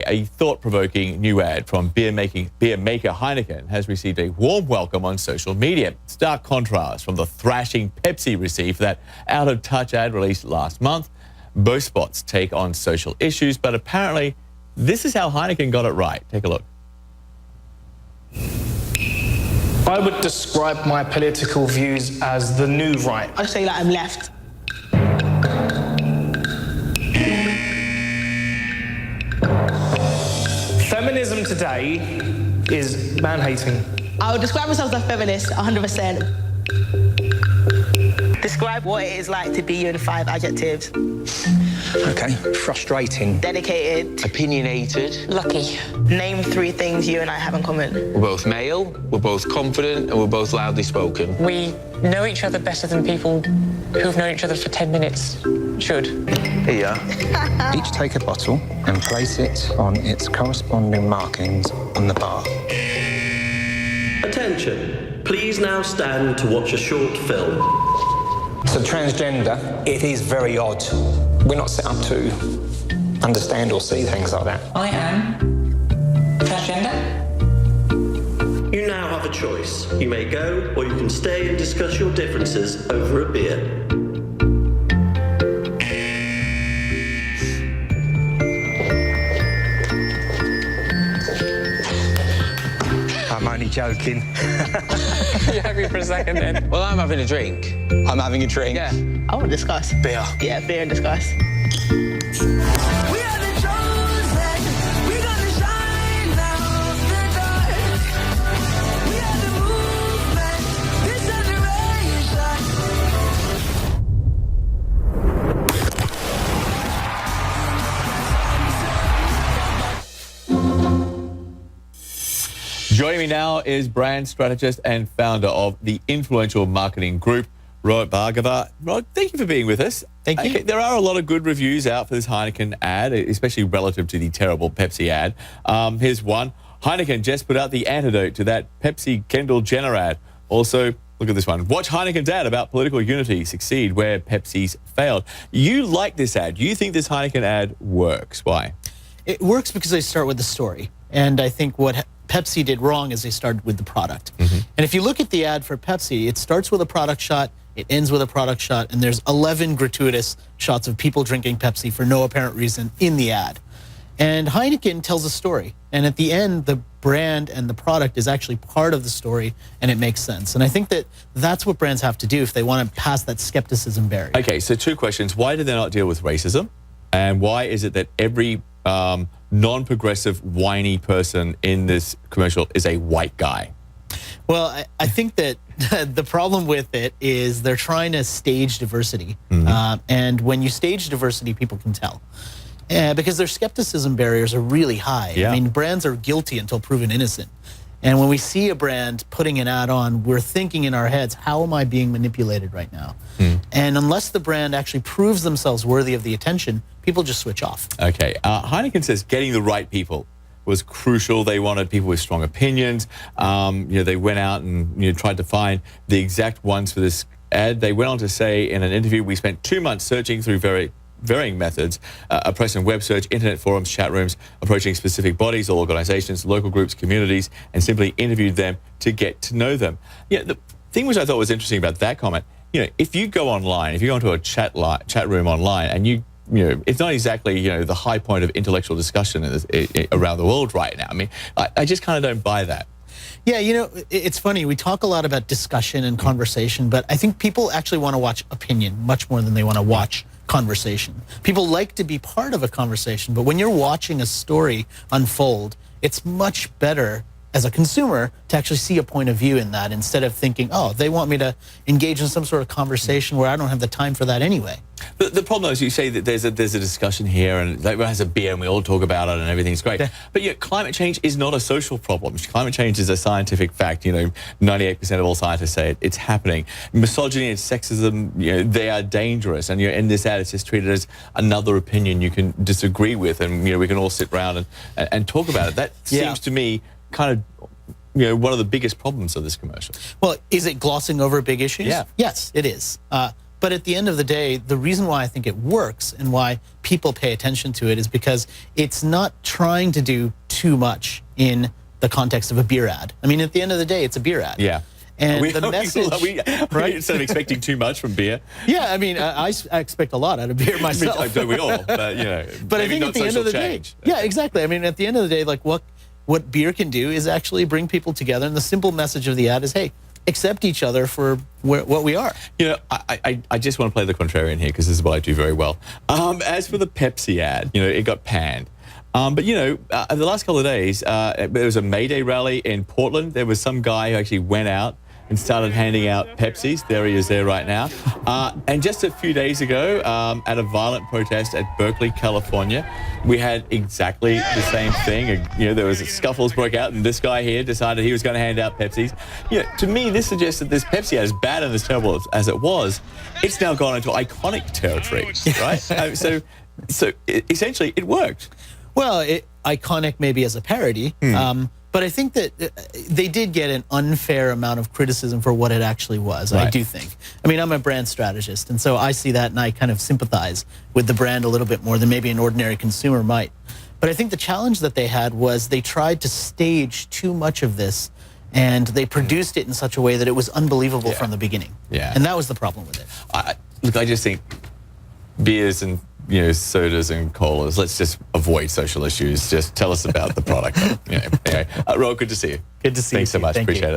a thought-provoking new ad from beer maker Heineken has received a warm welcome on social media. Stark contrast from the thrashing Pepsi received for that out-of-touch ad released last month. Both spots take on social issues, but apparently this is how Heineken got it right. Take a look. I would describe my political views as the new right. I say that I'm left. Feminism today is man-hating. I would describe myself as a feminist, 100%. Describe what it is like to be you in 5 adjectives. Okay, frustrating. Dedicated. Opinionated. Lucky. Name 3 things you and I have in common. We're both male, we're both confident, and we're both loudly spoken. We know each other better than people who've known each other for 10 minutes should. Here you are. Each take a bottle and place it on its corresponding markings on the bar. Attention, please now stand to watch a short film. So transgender, it is very odd. We're not set up to understand or see things like that. I am transgender. You now have a choice. You may go, or you can stay and discuss your differences over a beer. I'm only joking. You had me for a second then. Well, I'm having a drink. I'm having a drink. Yeah. I want to discuss. Beer. Yeah, beer and discuss. Joining me now is brand strategist and founder of the influential marketing group, Rohit Bhargava. Rohit, thank you for being with us. Thank you. Okay, there are a lot of good reviews out for this Heineken ad, especially relative to the terrible Pepsi ad. Here's one. Heineken just put out the antidote to that Pepsi Kendall Jenner ad. Also, look at this one. Watch Heineken's ad about political unity succeed where Pepsi's failed. You like this ad. Do you think this Heineken ad works? Why? It works because they start with the story. And I think what Pepsi did wrong is they started with the product. And if you look at the ad for Pepsi, it starts with a product shot, it ends with a product shot, and there's 11 gratuitous shots of people drinking Pepsi for no apparent reason in the ad. And Heineken tells a story. And at the end, the brand and the product is actually part of the story, and it makes sense. And I think that that's what brands have to do if they want to pass that skepticism barrier. Okay, so 2 questions. Why do they not deal with racism? And why is it that every non-progressive, whiny person in this commercial is a white guy? Well, I think that the problem with it is they're trying to stage diversity. And when you stage diversity, people can tell. Because their skepticism barriers are really high. Yeah. I mean, brands are guilty until proven innocent. And when we see a brand putting an ad on, we're thinking in our heads, how am I being manipulated right now? And unless the brand actually proves themselves worthy of the attention, people just switch off. Okay, Heineken says getting the right people was crucial. They wanted people with strong opinions. They went out and tried to find the exact ones for this ad. They went on to say in an interview, we spent 2 months searching through varying methods, a press and web search, internet forums, chat rooms, approaching specific bodies or organizations, local groups, communities, and simply interviewed them to get to know them. Yeah, the thing which I thought was interesting about that comment, if you go online, if you go into a chat room online and it's not exactly, the high point of intellectual discussion around the world right now. I mean, I just kind of don't buy that. Yeah, it's funny. We talk a lot about discussion and conversation, but I think people actually want to watch opinion much more than they want to watch conversation. People like to be part of a conversation, but when you're watching a story unfold, it's much better as a consumer to actually see a point of view in that instead of thinking, oh, they want me to engage in some sort of conversation where I don't have the time for that anyway. The problem is you say that there's a discussion here and everyone has a beer and we all talk about it and everything's great. Yeah. But yet climate change is not a social problem. Climate change is a scientific fact. 98% of all scientists say it's happening. Misogyny and sexism, they are dangerous. And in this ad, it's just treated as another opinion you can disagree with, and we can all sit around and talk about it. That seems to me kind of one of the biggest problems of this commercial. Well, is it glossing over big issues? Yeah. Yes, it is. But But at the end of the day, the reason why I think it works and why people pay attention to it is because it's not trying to do too much in the context of a beer ad. I mean, at the end of the day, it's a beer ad. Yeah. And the message, right? Instead of expecting too much from beer. Yeah, I mean, I expect a lot out of beer myself. Don't we all? But, you know, but I maybe think not at the end social of the change. day, yeah, exactly. I mean, at the end of the day, like what beer can do is actually bring people together. And the simple message of the ad is, hey, accept each other for what we are. You know, I just want to play the contrarian here because this is what I do very well. As for the Pepsi ad, you know, it got panned. But, you know, the last couple of days, there was a May Day rally in Portland. There was some guy who actually went out and started handing out Pepsis. There he is there right now. And just a few days ago, at a violent protest at Berkeley, California, we had exactly the same thing. You know, there was scuffles broke out, and this guy here decided he was going to hand out Pepsis. You know, to me, this suggests that this Pepsi ad, as bad and as terrible as it was, it's now gone into iconic territory, right? So essentially, it worked. Well, iconic maybe as a parody, but I think that they did get an unfair amount of criticism for what it actually was, Right. I do think. I mean, I'm a brand strategist, and so I see that and I kind of sympathize with the brand a little bit more than maybe an ordinary consumer might. But I think the challenge that they had was they tried to stage too much of this, and they produced it in such a way that it was unbelievable from the beginning. Yeah. And that was the problem with it. Look, I just think beers and, you know, sodas and colas, let's just avoid social issues. Just tell us about the product. You know, anyway, Rohit, good to see you. Good to see you. Thanks so much. Thank you. Appreciate it.